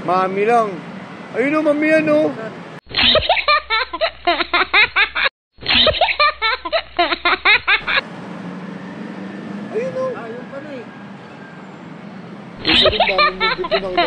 Mami lang. Ayun o, mami yan o. Ayun o. Ayun pa na eh. Isa rin daming mundo pinakita mo.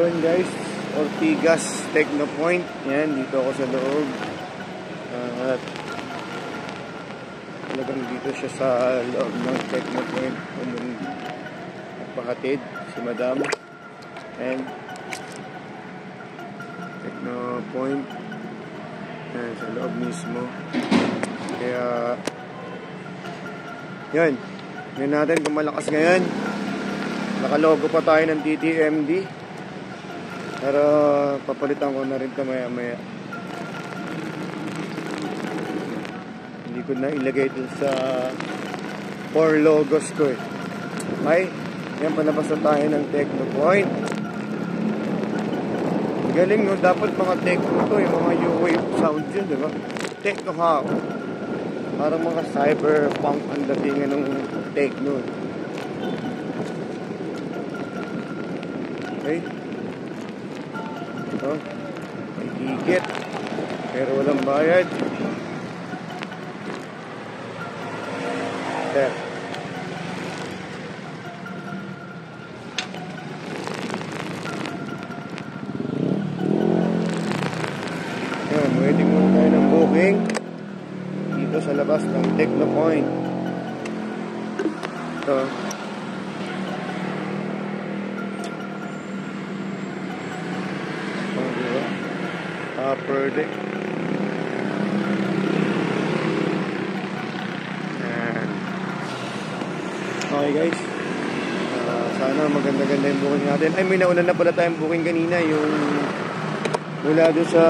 Yun guys, Ortigas Technopoint. Yan, dito ako sa loob. At talagang dito siya sa loob ng Technopoint. Nagpakatid si Madam. And Technopoint. Yan, sa loob mismo. Kaya yun, yun natin kung malakas ngayon. Nakalogo pa tayo ng TTMD. Pero papalitan ko na rin ito maya-maya. Hindi ko na ilagay dun sa 4 logos ko eh. Okay, yan, panabas na tayo ng Technopoint. Galing no, dapat mga techno to, yung mga U-Wave sound yun, diba? Techno ha. Parang mga cyberpunk ang datingan ng techno. Okay. Ito, may ticket pero walang bayad. There. Yan, waiting muna tayo ng booking dito sa labas ng Technopoint. Ito. Upper deck. Okay guys, sana maganda-ganda yung booking natin. Ay, may nauna na pala tayong booking kanina, yung mula doon sa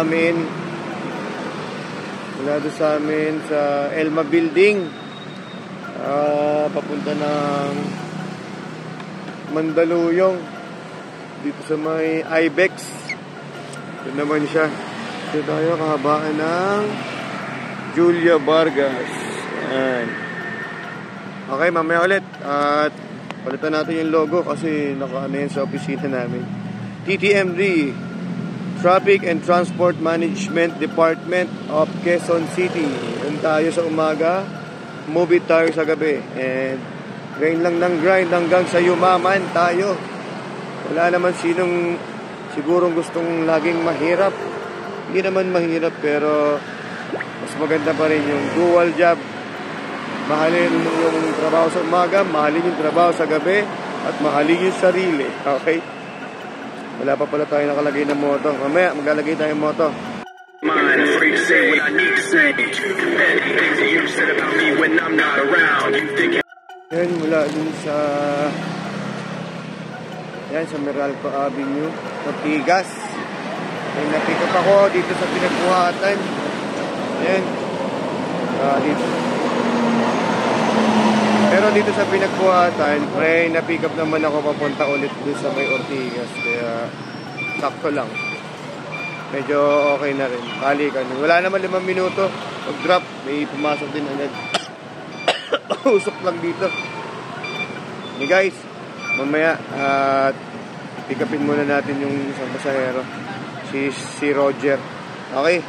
amin, mula doon sa amin sa Elma Building, papunta ng Mandaluyong, dito sa may Ibex. Ito naman siya. Ito tayo kahabaan ng Julia Vargas. Ayan. Okay, mamaya ulit. At palitan natin yung logo kasi nakaano yan sa opisina namin. TTMD, Traffic and Transport Management Department of Quezon City. Doon tayo sa umaga, movie tayo sa gabi. And grind lang ng grind hanggang sa yumaman tayo. Wala naman sinong sigurong gustong laging mahirap. Hindi naman mahirap, pero mas maganda pa rin yung dual job. Mahalin yung trabaho sa umaga, mahalin yung trabaho sa gabi, at mahalin yung sarili. Okay? Wala pa pala tayo nakalagay na moto. Mamaya maglalagay tayo ng moto. Yan, mula dun sa Meralco Avenue, Ortigas. May na-pick up ako dito sa pinagbuhatan. Ayan. Dito. Pero dito sa pinagbuhatan, may na-pick up naman ako papunta ulit dito sa may Ortigas. Kaya sakto lang. Medyo okay na rin. Balikan. Wala naman 5 minuto. Pag-drop, may pumasok din agad. Usok lang dito. Hey guys, mamaya pick upin muna natin yung isang pasahero, si Roger. Okay,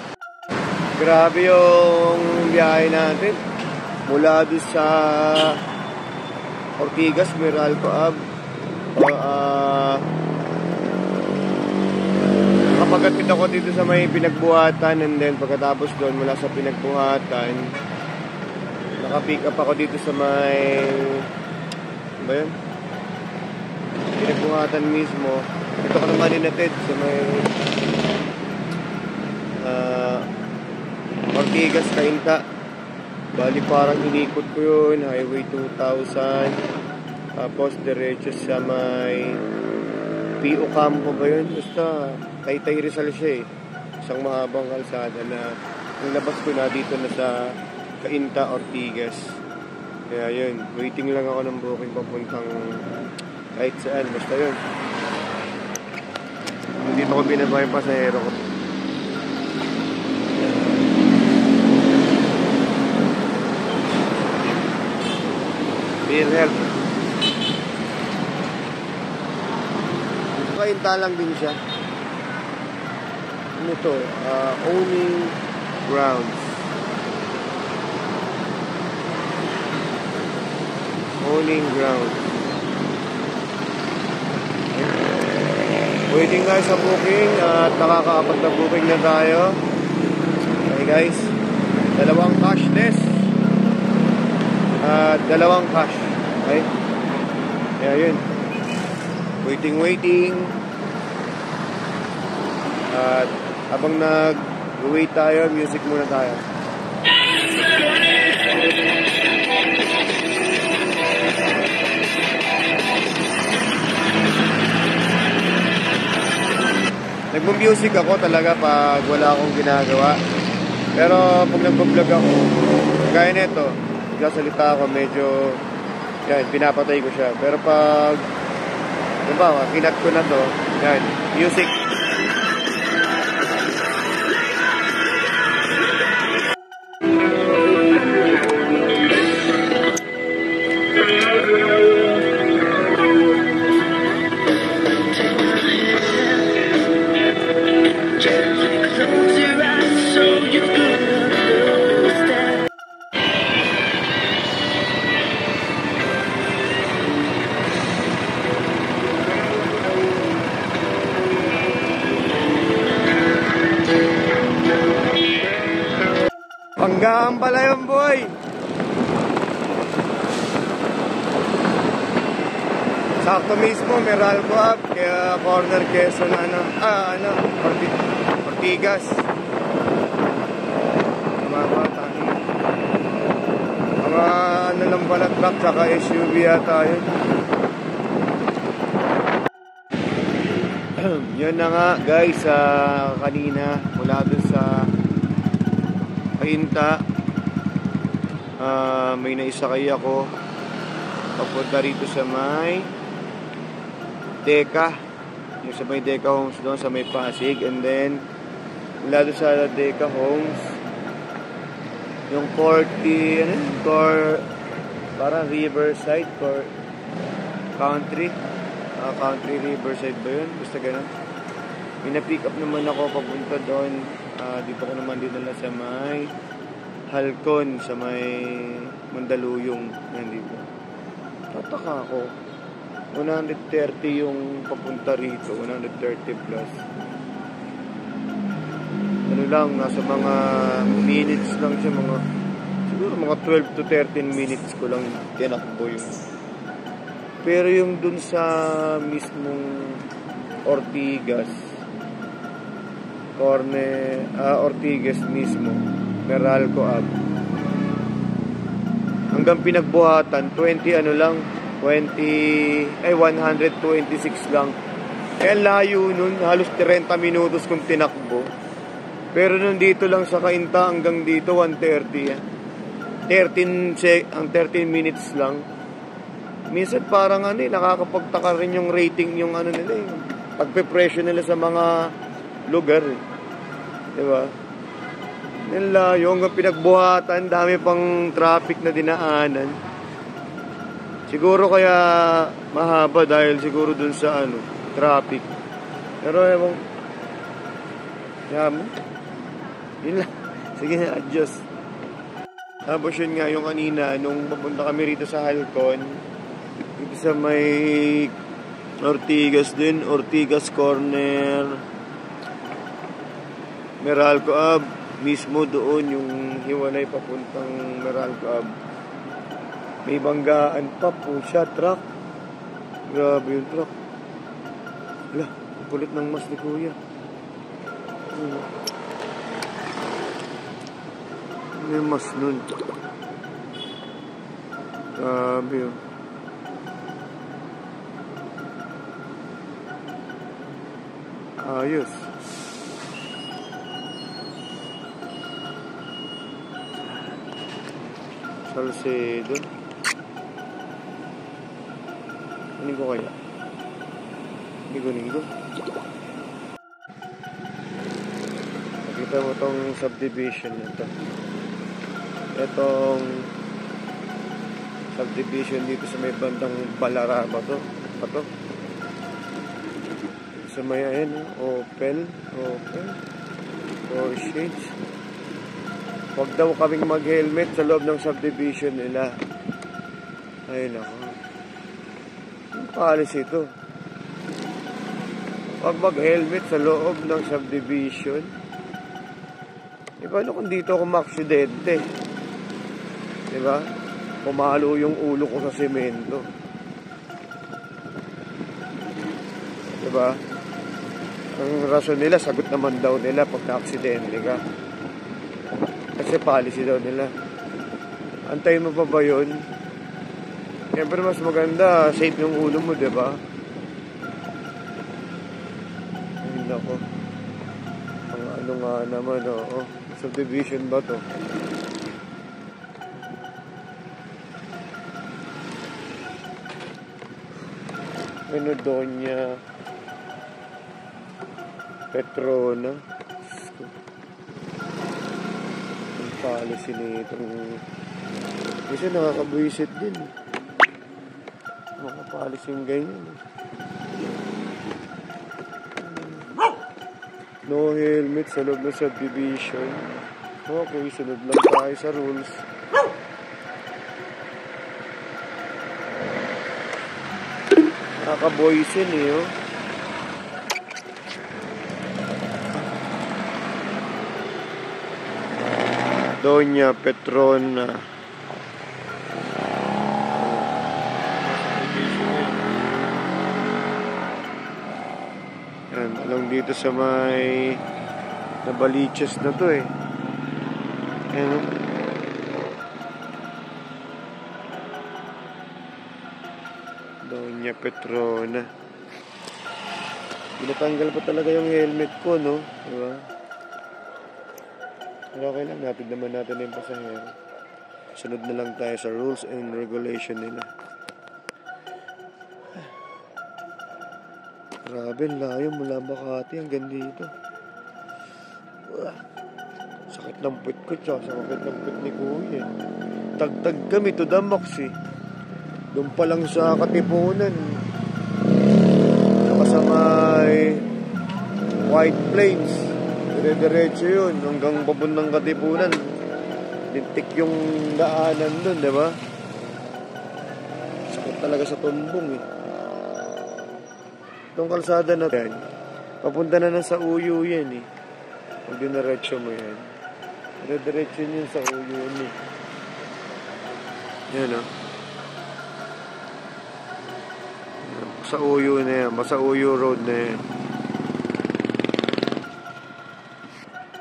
grabe yung biyahe natin mula doon sa Ortigas, Meralco Ave. Nakapagatid ako dito sa may pinagbuhatan, and then pagkatapos doon mula sa pinagbuhatan, naka-pick up ako dito sa may ba yun? Pinagbuhatan mismo. Ito ko naman inatid sa may Ortigas, Cainta. Bali parang inikot ko yun, Highway 2000. Tapos diretso sa may P.O. Campo ba yun? Basta Taytay Rizal siya eh. Isang mahabang kalsada na nilabas ko na dito na sa Cainta, Ortigas. Kaya yun, waiting lang ako ng booking papuntang Kahit saan, basta yun. Dito ko binaba yung pasahero ko. PhilHealth. Kainta lang din siya. Ano to? Owning grounds. Owning grounds. Waiting guys sa booking at nakakaapat na booking na tayo. Okay guys, dalawang cashless at dalawang cash. Okay, kaya yun, waiting at habang nag-wait tayo, music muna tayo. Nagmo-music ako talaga pag wala akong ginagawa. Pero pag nagbo-vlog ako, gaya nito, nagsasalita ako, medyo yan, pinapatay ko siya. Pero pag diba, kinat ko na to, yan, music. Panggaan pala yun, boy. Sakto mismo, Meralco up, kaya corner Quezon, Ortigas. Mga ano lang pala, truck, saka SUV yata yun. Yun na nga, guys, kanina, mula dun sa Kainta, may naisakay ako papunta rito sa may Deka, yung sa may Deka Homes doon sa may Pasig, and then mula doon sa Deka Homes yung parang Riverside or Country Riverside ba yun? Basta ganun. May na-pick up naman ako papunta doon. Dito ko naman dinala sa may Halcon, sa may Mandaluyong. Yan dito. Tataka ako. 130 yung papunta rito. 130 plus. Ano lang, nasa mga minutes lang siya. Siguro mga 12 to 13 minutes ko lang tinakbo yung. Pero yung dun sa mismong Ortigas mismo, Meralco up, hanggang Pinagbuhatan 126 lang. Kaya Layo nun, halos 30 minutos kung tinakbo. Pero nung dito lang sa Kainta hanggang dito 130 13 minutes lang. Minsan parang nakakapagtaka rin yung rating, yung nila, yung pagpe-presyo nila sa mga lugar, diba? Layo hanggang Pinagbuhatan, dami pang traffic na dinaanan. Siguro kaya mahaba dahil siguro dun sa traffic. Pero yun lang. Sige na, adjust. Tapos yun nga, yung kanina nung papunta kami rito sa Halcon, dito sa may Ortigas corner, Meralco Ave, mismo doon yung hiwalay papuntang Meralco Ave. May banggaan pa po siya, truck. Grabe yung truck. Wala, kulit ng mas ni Kuya. May mas nun. Grabe yun. Ayos. Salcedo. Kunin ko kaya. Kunin ko. Nakita mo tong subdivision na to. Itong subdivision dito sa may bandang Balaraba to. Pato. Sa may ayan, Opel. 4 shades. Huwag daw kaming mag-helmet sa loob ng subdivision nila. Ayun ako. Ang policy ito. Huwag mag-helmet sa loob ng subdivision. Paano kung dito ako ma-aksidente? Diba? Pumalo yung ulo ko sa semento. Diba? Ang rason nila, sagot naman daw nila pag na-aksidente ka. Kasi policy daw nila. Antayin mo pa ba yun? Siyempre mas maganda, safe yung ulo mo, diba? Ay, nako. Ang ano nga naman, oo. Subdivision ba to? Ano doon niya? Petrona. Ang policy nitong kasi nakakabuisit din. Mga policy yung ganyan. No helmet sa loob ng subdivision. Okay, sunod lang tayo sa rules. Nakakaboysin eh, oh. Doña Petrona. Yan, alang dito sa may Nabaliches na to eh. Yan, oh. Doña Petrona. Pinatanggal pa talaga yung helmet ko, no? Diba? Pero okay lang, napid naman natin yung pasahero. Sunod na lang tayo sa rules and regulation nila. Grabe, layo mula Makati hanggang dito. Sakit ng puwit ko, tsaka sakit ng puwit ni Kuya. Tagtag kami to the max eh. Doon pa lang sa Katipunan. Saka sa may White Plains. Dire-diretso yun hanggang papuntang Katipunan. Lintik yung daanan doon, di ba? Sakit talaga sa tumbong eh. Itong kalsada na yan, papunta na sa Uyo yan eh. Pag dinaretso mo yan, dire-diretso yun sa Uyo eh. Yan oh. Sa Uyo na yan, sa Uyo Road na yan.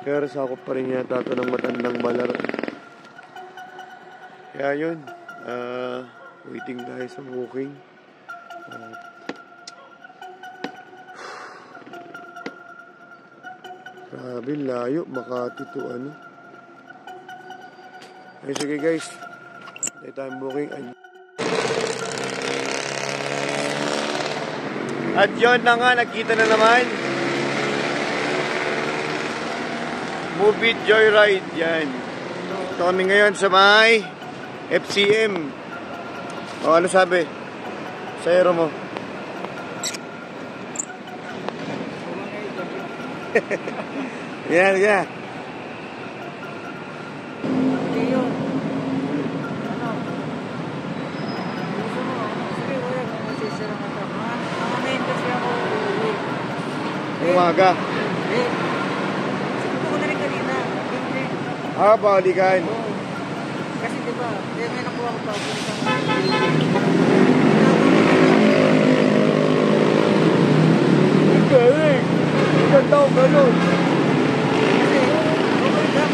Pero sakop pa rin yata ito ng Matandang Balar. Kaya yun, waiting tayo sa booking. Grabe, layo, Makati to ano. Ay, sige guys, tayo tayong booking. At yun na nga, nakita na naman. Movie Joyride, yan. Ito kami ngayon sa may FCM. O, ano sabi? Sa aero mo. Yan, yan. Umaga. Siguro ko na rin kanina. Balikan. Kasi diba, may nakuha ko pa. Galing. Ilan taong ganun? Kasi, okay lang.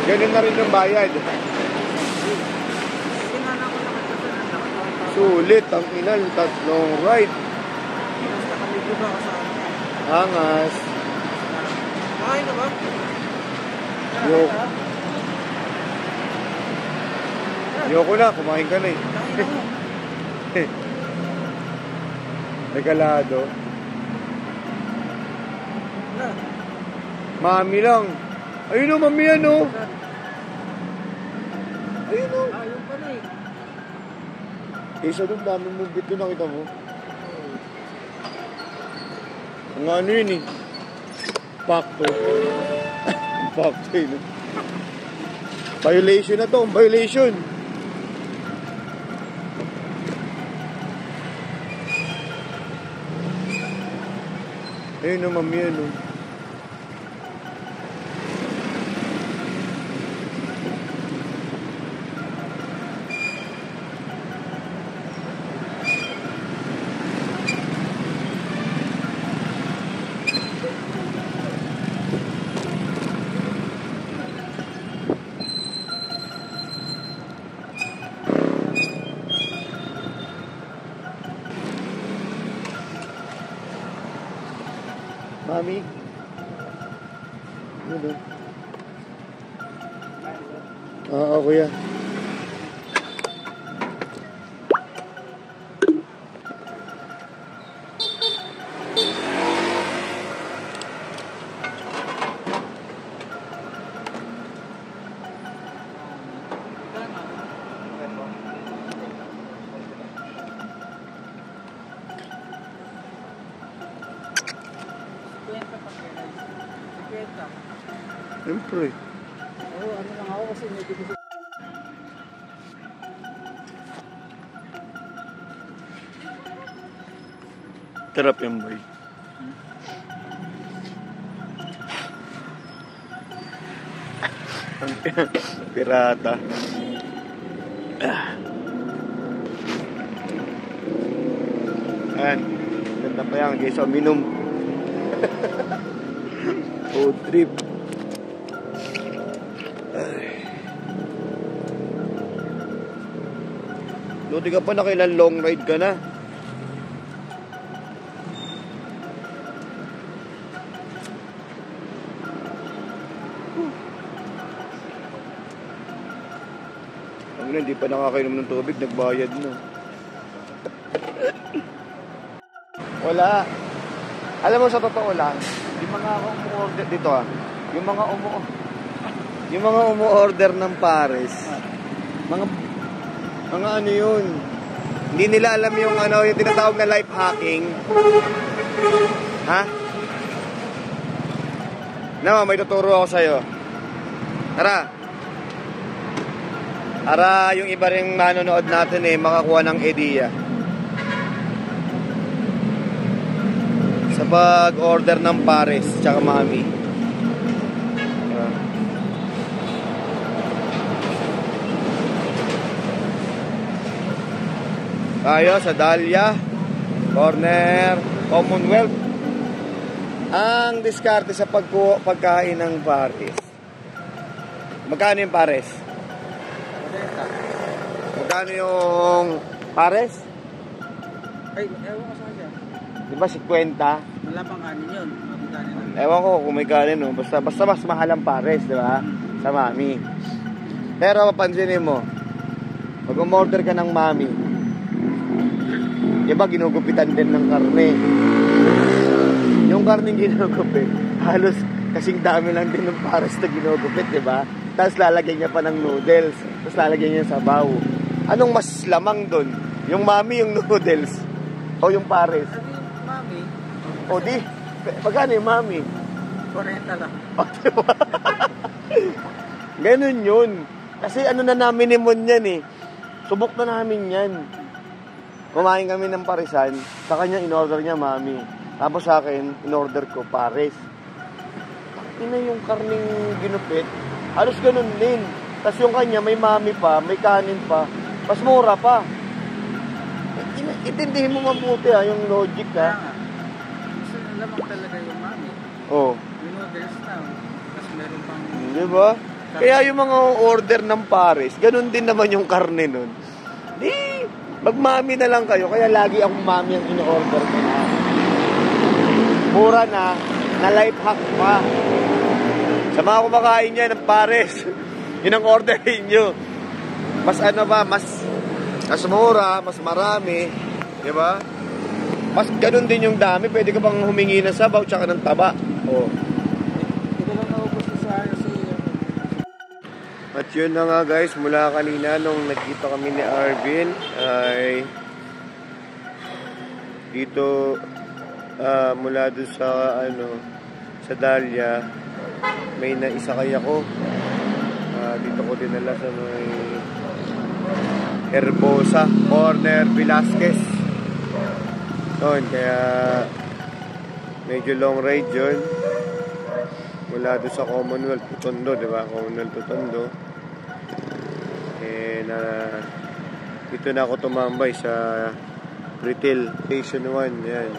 Ganun na rin ang bayad. Sinana ko naman ito na nakatawa. Sulit ang ilan, tatlong ride. Basta kami diba kasama. Angas. Okay na ba? Yok. Ayoko na, kumain ka na eh. Kain ako. Regalado. Wala. Mami lang. Ayun o, mami yan o. Saan? Ayun o. Ayun pala eh. Isa doon, daming mubit doon, nakita mo. Ang ano yun eh. Pakto. Pakto yun. Violation na to, violation. Ayun o, mami yan o. Mami? Ano doon? Oo, kuya. Siyempre. Oo, ano lang ako kasi medyo gusto. Sarap yung boy. Pirata. Ayan. Ganda pa yan. Guys, uminom. Food trip. Luti ka pa na, kailan long ride ka na. Ang hindi pa nakakainom ng tubig, nagbayad na. Wala. Alam mo, sa totoo lang, yung mga umu-order dito yung mga umu-order ng pares, mga ano yun, hindi nila alam yung ano, yung tinatawag na life hacking. Ha? Na, may tuturo ako sa'yo. Tara. Para yung iba ring manonood natin makakuha ng idea. Sa pag-order ng pares, tsaka mami. Tayo sa Dahlia Corner Commonwealth. Ang diskarte sa pagkain ng pares. Magkano yung pares? Magkano yung pares? Ay, ewan ko sa kanya. Di ba 50? Wala pang kanin yun. Mabigani na. Ewan ko kung may kanin, no? Basta mas mahal ang pares, di ba? Sa mami. Pero papansinin mo, pag umorder ka ng mami, iba ginugupitan din ng karne. Yung karne ginugupit, halos kasing dami lang din ng pares na ginugupit, di ba? Tapos lalagyan niya pa ng noodles, tapos lalagyan niya sa sabaw. Anong mas lamang doon? Yung mami, yung noodles, o yung pares? Sabi yung mami. O di, pagkano yung mami? 40 lang. O diba? Ganun yun. Kasi ano na namin ni Mon yan Subok na namin yan. Kumain kami ng parisan, sa kanya in-order niya mami. Tapos sa akin, in-order ko pares. Ina yung karning ginupit, halos ganun din. Tapos yung kanya, may mami pa, may kanin pa, mas mura pa. Itindihin mo mabuti yung logic Kaya nga. Gusto lamang talaga yung mami. Oh. Yung noodles na. Tapos meron pang... Di ba? Kaya yung mga order ng pares, ganun din naman yung karne nun. Di, magmami na lang kayo. Kaya lagi akong mami ang in-order ko na. Mura na life hack pa. Sa mga kumakain niya ng pares, yun ang orderin nyo. mas ano ba, mas mura, mas marami, di ba? Mas ganun din yung dami, pwede ka bang humingi ng sabaw tsaka ng taba. Oh. Hindi ko lang naubos sa kasi At yun na nga guys, mula kanina nung nagkita kami ni Arvin ay dito mula doon sa sa Dahlia may naisakay ako. Dito ko dinala sa may Herbosa, Corner Velasquez. Doon, kaya medyo long ride yun. Mula doon sa Commonwealth to Tondo, diba? Commonwealth to Tondo. Dito na ako tumambay sa Retail Station 1. Yan.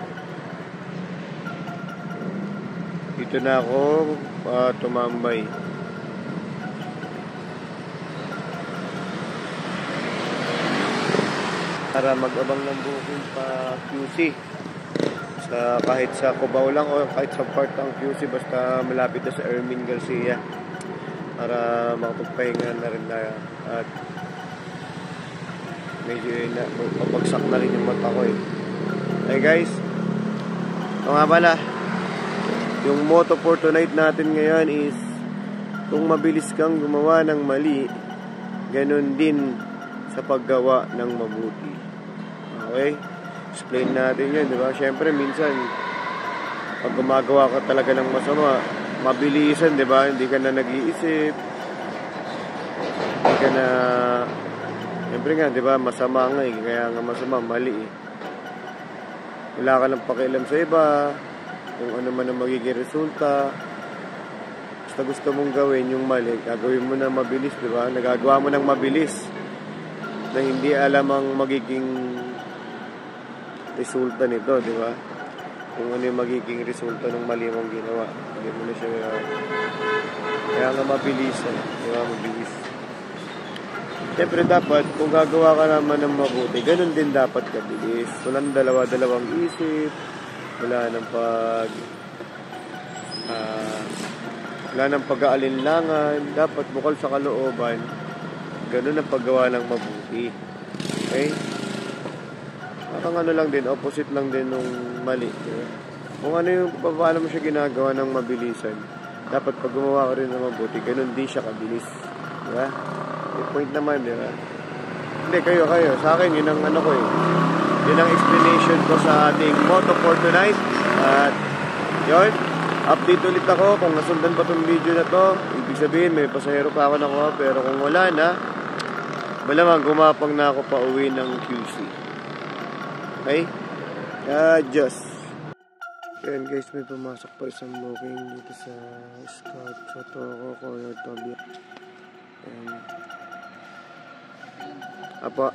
Dito na ako tumambay. Para mag-abang ng booking pa QC. Kahit sa Cubao lang o kahit sa part ng QC, basta malapit na sa Ermin Garcia. Para makapagpahinga na rin na at medyo mapagsak na rin yung mata ko eh. Hey guys, ito nga pala, yung motto for tonight natin ngayon is kung mabilis kang gumawa ng mali, ganun din sa paggawa ng mabuti. Okay? Explain natin yan, di ba? Siyempre minsan pag gumagawa ka talaga ng masama, mabilisan, di ba? Hindi ka na nag-iisip, hindi ka na, siyempre nga, di ba? Masama nga eh, kaya nga masama, mali eh. Wala ka lang pakialam sa iba, kung ano man ang magiging resulta. Basta gusto mong gawin yung mali, gagawin mo na mabilis, di ba? Nagagawa mo ng mabilis na hindi alam ang magiging resulta nito, di ba? Kung ano yung magiging resulta ng mali mong ginawa. Hindi mo na siya kaya nga mabilisan, di ba? Mabilis. Siyempre dapat, kung gagawa ka naman ng mabuti, ganun din dapat kabilis. Walang dalawa-dalawang isip, wala nang pag-aalinlangan, dapat bukal sa kalooban, ganun ang paggawa ng mabuti. Okay? Parang ano lang din, opposite lang din nung mali. Diba? Kung ano yung paano mo siya ginagawa ng mabilisan, dapat pag gumawa ka rin ng mabuti, ganun din siya kabilis. Diba? May point naman, diba? Hindi, kayo. Sa akin, yun ang ano ko eh. Yun ang explanation ko sa ating motto for tonight. At yun, update ulit ako kung nasundan pa itong video na to. Ibig sabihin, may pasahero pa ako nakuha. Pero kung wala na, malamang gumapang na ako pa uwi ng QC. Okay? Diyos. Yan guys, may pumasok pa isang booking dito sa Scout sa Toko, Corner Tobia. Apo.